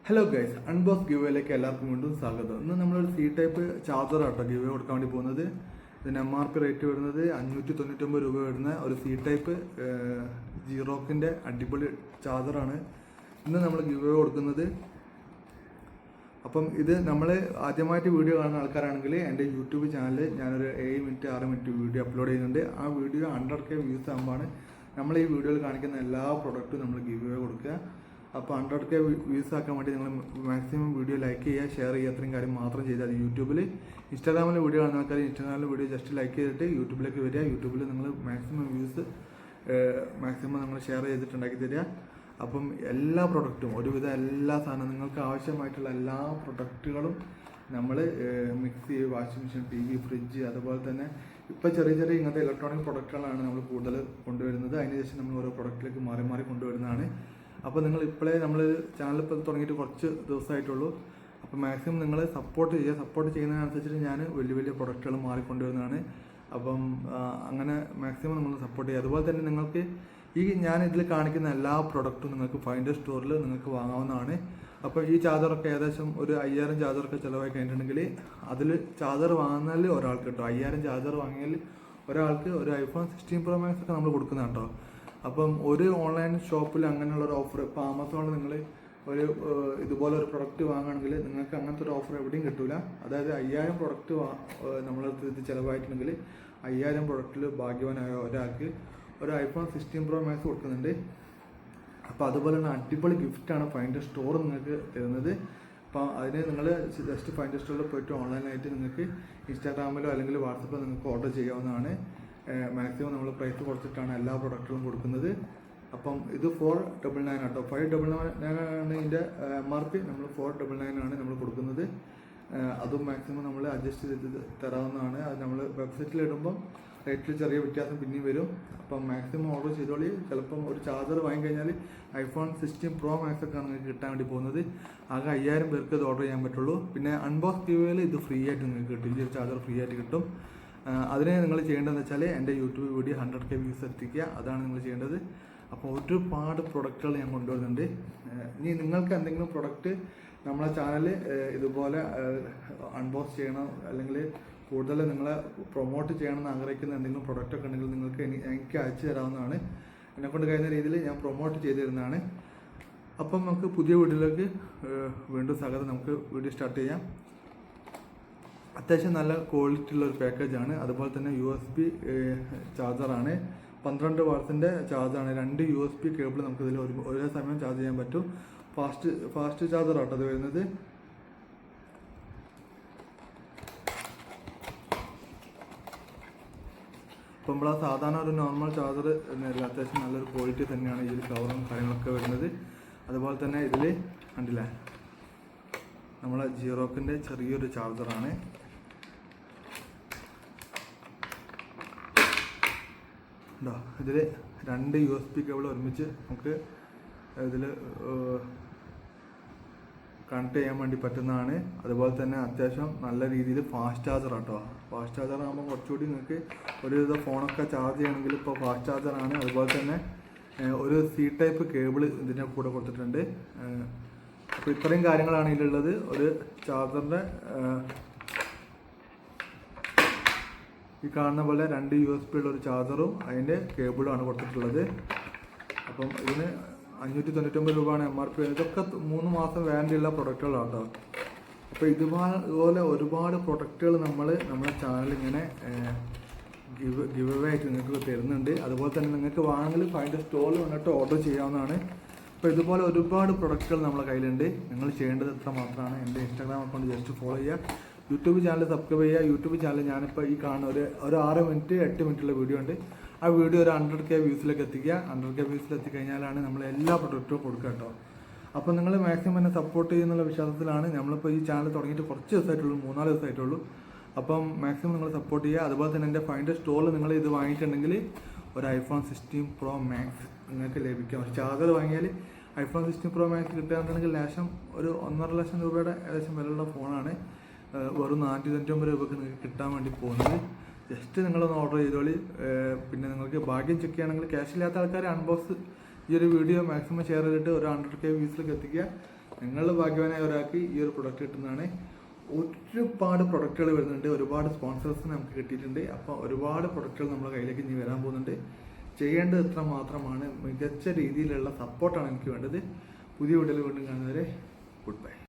Hello guys, unbox ഗിവേയിലേക്ക് എല്ലാവർക്കും വീണ്ടും സ്വാഗതം. ഇന്ന് നമ്മളൊരു സി ടൈപ്പ് ചാർജർ ആട്ടോ ഗിവേ കൊടുക്കാൻ വേണ്ടി പോകുന്നത്. ഇതിന് MRP റേറ്റ് വരുന്നത് 599 രൂപ വരുന്ന ഒരു സി ടൈപ്പ് ജീറോക്കിൻ്റെ അടിപൊളി ചാർജറാണ് ഇന്ന് നമ്മൾ ഗിവേ കൊടുക്കുന്നത്. അപ്പം ഇത് നമ്മൾ ആദ്യമായിട്ട് വീഡിയോ കാണുന്ന ആൾക്കാരാണെങ്കിൽ എൻ്റെ യൂട്യൂബ് ചാനലിൽ ഞാനൊരു 7 മിനിറ്റ് 6 മിനിറ്റ് വീഡിയോ അപ്ലോഡ് ചെയ്യുന്നുണ്ട്. ആ വീഡിയോ 100K വ്യൂസ് ആകുമ്പോഴാണ് നമ്മൾ ഈ വീഡിയോയിൽ കാണിക്കുന്ന എല്ലാ പ്രൊഡക്റ്റും നമ്മൾ ഗിവേ കൊടുക്കുക. അപ്പോൾ 100K വ്യൂസ് ആക്കാൻ വേണ്ടി നിങ്ങൾ മാക്സിമം വീഡിയോ ലൈക്ക് ചെയ്യുക, ഷെയർ ചെയ്യുക, അത്രയും കാര്യം മാത്രം ചെയ്താൽ മതി. യൂട്യൂബിൽ ഇൻസ്റ്റാഗ്രാമിൽ വീഡിയോ കാണുന്ന ആൾക്കാർ ഇൻസ്റ്റാഗ്രാമിൽ വീഡിയോ ജസ്റ്റ് ലൈക്ക് ചെയ്തിട്ട് യൂട്യൂബിലേക്ക് വരിക. യൂട്യൂബിൽ നിങ്ങൾ മാക്സിമം വ്യൂസ് നിങ്ങൾ ഷെയർ ചെയ്തിട്ടുണ്ടാക്കി തരിക. അപ്പം എല്ലാ പ്രൊഡക്റ്റും ഒരുവിധം എല്ലാ സാധനവും നിങ്ങൾക്ക് ആവശ്യമായിട്ടുള്ള എല്ലാ പ്രൊഡക്റ്റുകളും നമ്മൾ mixie, washing machine, TV, fridge, അതുപോലെ തന്നെ ഇപ്പോൾ ചെറിയ ചെറിയ ഇങ്ങനത്തെ ഇലക്ട്രോണിക് പ്രൊഡക്റ്റുകളാണ് നമ്മൾ കൂടുതൽ കൊണ്ടുവരുന്നത്. അതിനുശേഷം നമ്മൾ ഓരോ പ്രൊഡക്റ്റിലേക്ക് മാറി മാറി കൊണ്ടുവരുന്നതാണ്. അപ്പോൾ നിങ്ങൾ ഇപ്പോഴേ നമ്മൾ ചാനൽ ഇപ്പോൾ തുടങ്ങിയിട്ട് കുറച്ച് ദിവസമായിട്ടുള്ളൂ. അപ്പോൾ മാക്സിമം നിങ്ങൾ സപ്പോർട്ട് ചെയ്യുക. സപ്പോർട്ട് ചെയ്യുന്നതിനനുസരിച്ചിട്ട് ഞാൻ വലിയ വലിയ പ്രൊഡക്റ്റുകൾ മാറിക്കൊണ്ടുവരുന്നതാണ്. അപ്പം അങ്ങനെ മാക്സിമം നിങ്ങൾ സപ്പോർട്ട് ചെയ്യുക. അതുപോലെ തന്നെ നിങ്ങൾക്ക് ഞാൻ ഇതിൽ കാണിക്കുന്ന എല്ലാ പ്രൊഡക്റ്റും നിങ്ങൾക്ക് ഫൈൻഡർ സ്റ്റോറിൽ നിങ്ങൾക്ക് വാങ്ങാവുന്നതാണ്. അപ്പോൾ ഈ ചാർജറൊക്കെ ഏകദേശം ഒരു 5000 ചാർജറൊക്കെ ചിലവായി കഴിഞ്ഞിട്ടുണ്ടെങ്കിൽ അതിൽ ചാർജർ വാങ്ങുന്നതിൽ ഒരാൾക്ക് കേട്ടോ 5000 ചാർജർ വാങ്ങിയാൽ ഒരാൾക്ക് ഒരു iPhone 16 Pro Max ഒക്കെ നമ്മൾ കൊടുക്കുന്ന കേട്ടോ. അപ്പം ഒരു ഓൺലൈൻ ഷോപ്പിൽ അങ്ങനെയുള്ള ഒരു ഓഫർ, ഇപ്പോൾ ആമസോണിൽ നിങ്ങൾ ഒരു ഇതുപോലെ ഒരു പ്രൊഡക്റ്റ് വാങ്ങുകയാണെങ്കിൽ നിങ്ങൾക്ക് അങ്ങനത്തെ ഒരു ഓഫർ എവിടെയും കിട്ടില്ല. അതായത് 5000 പ്രൊഡക്റ്റ് നമ്മളടുത്ത് ഇത് ചിലവായിട്ടുണ്ടെങ്കിൽ 5000 പ്രൊഡക്റ്റിൽ ഭാഗ്യവാനായ ഒരാൾക്ക് ഒരു iPhone 16 Pro Max കൊടുക്കുന്നുണ്ട്. അപ്പോൾ അതുപോലെ തന്നെ അടിപൊളി ഗിഫ്റ്റാണ് ഫൈൻഡർ സ്റ്റോർ നിങ്ങൾക്ക് തരുന്നത്. അപ്പോൾ അതിന് നിങ്ങൾ ജസ്റ്റ് ഫൈൻഡർ സ്റ്റോറിൽ പോയിട്ട് ഓൺലൈനായിട്ട് നിങ്ങൾക്ക് ഇൻസ്റ്റാഗ്രാമിലോ അല്ലെങ്കിൽ വാട്സപ്പിലോ നിങ്ങൾക്ക് ഓർഡർ ചെയ്യാവുന്നതാണ്. മാക്സിമം നമ്മൾ പ്രൈസ് കുറച്ചിട്ടാണ് എല്ലാ പ്രൊഡക്റ്റുകളും കൊടുക്കുന്നത്. അപ്പം ഇത് 499 ആട്ടോ. 599 ആണ് ഇതിൻ്റെ MRP. നമ്മൾ 499 ആണ് നമ്മൾ കൊടുക്കുന്നത്. അതും മാക്സിമം നമ്മൾ അഡ്ജസ്റ്റ് ചെയ്ത് തരാവുന്നതാണ്. അത് നമ്മൾ വെബ്സൈറ്റിൽ ഇടുമ്പം റേറ്റിൽ ചെറിയ വ്യത്യാസം പിന്നെയും വരും. അപ്പം മാക്സിമം ഓർഡർ ചെയ്തോളി. ചിലപ്പം ഒരു ചാർജർ വാങ്ങിക്കഴിഞ്ഞാൽ iPhone 16 Pro Max ഒക്കെ നിങ്ങൾക്ക് കിട്ടാൻ വേണ്ടി പോകുന്നത്. ആകെ 5000 പേർക്ക് ഇത് ഓർഡർ ചെയ്യാൻ പറ്റുള്ളൂ. പിന്നെ അൺബോക്സ് ഗിവേയിൽ ഇത് ഫ്രീ ആയിട്ട് നിങ്ങൾക്ക് കിട്ടും. ഈ ചാർജർ ഫ്രീ ആയിട്ട് കിട്ടും. അതിന് നിങ്ങൾ ചെയ്യേണ്ടതെന്ന് വെച്ചാൽ എൻ്റെ യൂട്യൂബ് വീഡിയോ 100K വ്യൂസ് എത്തിക്കുക. അതാണ് നിങ്ങൾ ചെയ്യേണ്ടത്. അപ്പോൾ ഒരുപാട് പ്രൊഡക്റ്റുകൾ ഞാൻ കൊണ്ടുവരുന്നുണ്ട്. ഇനി നിങ്ങൾക്ക് എന്തെങ്കിലും പ്രൊഡക്റ്റ് നമ്മളെ ചാനൽ ഇതുപോലെ അൺബോക്സ് ചെയ്യണം, അല്ലെങ്കിൽ കൂടുതൽ നിങ്ങളെ പ്രൊമോട്ട് ചെയ്യണമെന്ന് ആഗ്രഹിക്കുന്ന എന്തെങ്കിലും പ്രൊഡക്റ്റൊക്കെ ഉണ്ടെങ്കിൽ നിങ്ങൾക്ക് എനിക്ക് അയച്ചു തരാവുന്നതാണ്. എന്നെക്കൊണ്ട് കഴിയുന്ന രീതിയിൽ ഞാൻ പ്രൊമോട്ട് ചെയ്തു തരുന്നതാണ്. അപ്പം നമുക്ക് പുതിയ വീഡിയോയിലേക്ക് വീണ്ടും സ്വാഗതം. നമുക്ക് വീഡിയോ സ്റ്റാർട്ട് ചെയ്യാം. അത്യാവശ്യം നല്ല ക്വാളിറ്റി ഉള്ള ഒരു പാക്കേജാണ്. അതുപോലെ തന്നെ USB ചാർജറാണ്. 12 വാട്ട്സിൻ്റെ ചാർജറാണ്. 2 USB കേബിൾ നമുക്കിതിൽ ഒരേ സമയം ചാർജ് ചെയ്യാൻ പറ്റും. ഫാസ്റ്റ് ചാർജറാട്ടോ അത് വരുന്നത്. ഇപ്പം നമ്മൾ സാധാരണ ഒരു നോർമൽ ചാർജർ എന്നല്ല, അത്യാവശ്യം നല്ലൊരു ക്വാളിറ്റി തന്നെയാണ് ഇതിൽ കവറും കാര്യങ്ങളൊക്കെ വരുന്നത്. അതുപോലെ തന്നെ ഇതിൽ കണ്ടില്ലേ, നമ്മളെ ജീറോക്കിൻ്റെ ചെറിയൊരു ചാർജറാണ്. ഉണ്ടോ, ഇതിൽ 2 USB കേബിൾ ഒരുമിച്ച് നമുക്ക് ഇതിൽ കണക്ട് ചെയ്യാൻ വേണ്ടി പറ്റുന്നതാണ്. അതുപോലെ തന്നെ അത്യാവശ്യം നല്ല രീതിയിൽ ഫാസ്റ്റ് ചാർജർ ആട്ടോ. ഫാസ്റ്റ് ചാർജർ ആകുമ്പോൾ കുറച്ചുകൂടി നിങ്ങൾക്ക് ഒരുവിധ ഫോണൊക്കെ ചാർജ് ചെയ്യണമെങ്കിൽ ഇപ്പോൾ ഫാസ്റ്റ് ചാർജറാണ്. അതുപോലെ തന്നെ ഒരു C ടൈപ്പ് കേബിൾ ഇതിൻ്റെ കൂടെ കൊടുത്തിട്ടുണ്ട്. അപ്പോൾ ഇത്രയും കാര്യങ്ങളാണ് ഇതിലുള്ളത്. ഒരു ചാർജറിൻ്റെ ഈ കാണുന്ന പോലെ 2 USB ഉള്ള ഒരു ചാർജറും അതിൻ്റെ കേബിളുമാണ് കൊടുത്തിട്ടുള്ളത്. അപ്പം ഇതിന് 599 രൂപയാണ് MRP. ഇതൊക്കെ 3 മാസം വാറണ്ടിയുള്ള പ്രൊഡക്റ്റുകളാണ് കേട്ടോ. അപ്പോൾ ഇതുപോലെ ഒരുപാട് പ്രൊഡക്റ്റുകൾ നമ്മളെ ചാനൽ ഇങ്ങനെ ഗിവ് അവേ ആയിട്ട് നിങ്ങൾക്ക് തരുന്നുണ്ട്. അതുപോലെ തന്നെ നിങ്ങൾക്ക് വാങ്ങൽ ഫൈൻഡർ സ്റ്റോറിൽ വന്നിട്ട് ഓർഡർ ചെയ്യാവുന്നതാണ്. അപ്പോൾ ഇതുപോലെ ഒരുപാട് പ്രൊഡക്റ്റുകൾ നമ്മളെ കയ്യിലുണ്ട്. നിങ്ങൾ ചെയ്യേണ്ടത് എത്ര മാത്രമാണ് എൻ്റെ ഇൻസ്റ്റാഗ്രാം അക്കൗണ്ട് ജസ്റ്റ് ഫോളോ ചെയ്യുക, യൂട്യൂബ് ചാനൽ സബ്സ്ക്രൈബ് ചെയ്യുക. യൂട്യൂബ് ചാനൽ ഞാനിപ്പോൾ ഈ കാണുന്ന ഒരു 6 മിനിറ്റ് 8 മിനിറ്റുള്ള വീഡിയോ ഉണ്ട്. ആ വീഡിയോ ഒരു 100K വ്യൂസിലേക്ക് എത്തിക്കുക. 100K വ്യൂസിൽ എത്തിക്കഴിഞ്ഞാലാണ് നമ്മൾ എല്ലാ പ്രൊഡക്റ്റും കൊടുക്കുക കേട്ടോ. അപ്പോൾ നിങ്ങൾ മാക്സിമം എന്നെ സപ്പോർട്ട് ചെയ്യുന്നുള്ള വിശ്വാസത്തിലാണ്. നമ്മളിപ്പോൾ ഈ ചാനൽ തുടങ്ങിയിട്ട് കുറച്ച് ദിവസമായിട്ടുള്ളൂ, 3-4 ദിവസമായിട്ടുള്ളൂ. അപ്പം മാക്സിമം നിങ്ങൾ സപ്പോർട്ട് ചെയ്യുക. അതുപോലെ തന്നെ എൻ്റെ ഫൈൻഡർ സ്റ്റോറിൽ നിങ്ങൾ ഇത് വാങ്ങിയിട്ടുണ്ടെങ്കിൽ ഒരു iPhone 16 Pro Max നിങ്ങൾക്ക് ലഭിക്കും. ചാർജർ വാങ്ങിയാൽ iPhone 16 Pro Max കിട്ടുകയാണെന്നുണ്ടെങ്കിൽ ലേശം ഒരു 1.5 ലക്ഷം രൂപയുടെ ഏകദേശം വിലയുള്ള ഫോണാണ്. വെറും 499 രൂപയ്ക്ക് നിങ്ങൾക്ക് കിട്ടാൻ വേണ്ടി പോകുന്നത്. ജസ്റ്റ് നിങ്ങളൊന്ന് ഓർഡർ ചെയ്തോളി. പിന്നെ നിങ്ങൾക്ക് ഭാഗ്യം ചെക്ക് ചെയ്യുകയാണെങ്കിൽ ക്യാഷ് ഇല്ലാത്ത ആൾക്കാർ അൺബോക്സ് ഈ ഒരു വീഡിയോ മാക്സിമം ഷെയർ ചെയ്തിട്ട് ഒരു 100K വ്യൂസിലേക്ക് എത്തിക്കുക. നിങ്ങളുടെ ഭാഗ്യവാനായ ഒരാൾക്ക് ഈ ഒരു പ്രൊഡക്റ്റ് കിട്ടുന്നതാണ്. ഒരുപാട് പ്രൊഡക്റ്റുകൾ വരുന്നുണ്ട്, ഒരുപാട് സ്പോൺസേഴ്സിന് നമുക്ക് കിട്ടിയിട്ടുണ്ട്. അപ്പോൾ ഒരുപാട് പ്രൊഡക്റ്റുകൾ നമ്മുടെ കയ്യിലേക്ക് ഇനി വരാൻ പോകുന്നുണ്ട്. ചെയ്യേണ്ടത് ഇത്ര മാത്രമാണ്, മികച്ച രീതിയിലുള്ള സപ്പോർട്ടാണ് എനിക്ക് വേണ്ടത്. പുതിയ വീഡിയോയിൽ വീണ്ടും കാണുന്നവരെ ഗുഡ് ബൈ.